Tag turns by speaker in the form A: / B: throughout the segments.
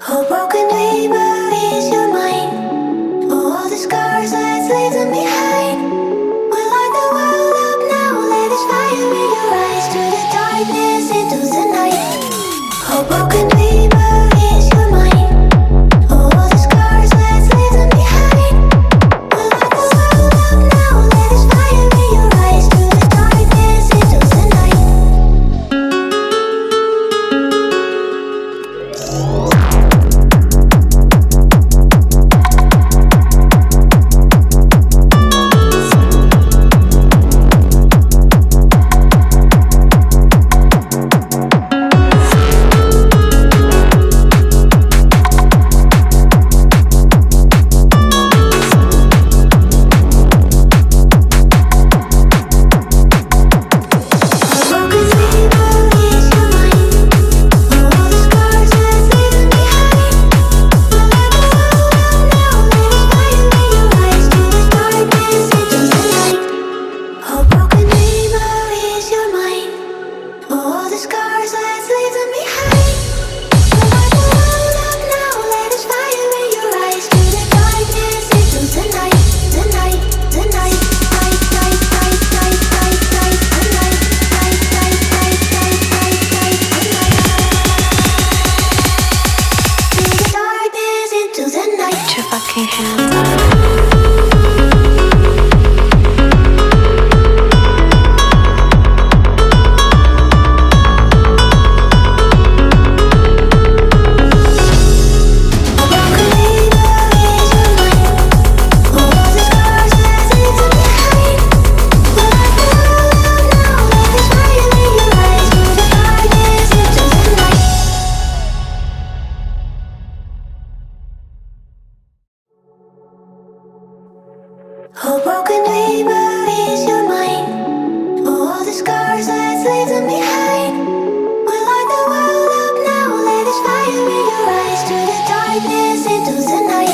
A: Oh, broken dreamer, is your mind? Oh, all the scars, let's leave them behind. We light the world up now, let us fire in your eyes. Through the darkness, into the night. Oh, broken dreamer, is your mind? Oh, all the scars, let's leave them behind. We light the world up now, let us fire in your eyes. Through the darkness, into the night. Oh, broken dreamer, is your mind? Oh, all the scars, let's leave them behind. We light the world up now, let us fire in your eyes. Through the darkness, into the night. Oh, broken dreamer, is your mind? Oh, all the scars, let's leave them behind. We light the world up now, let us fire in your eyes. Through the darkness, into the night.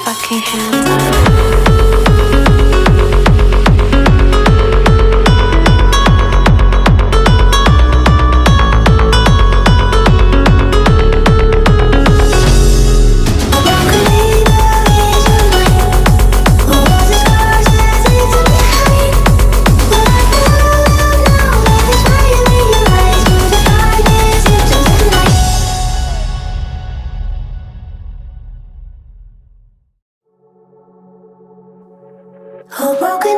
A: fucking hands up. Oh, broken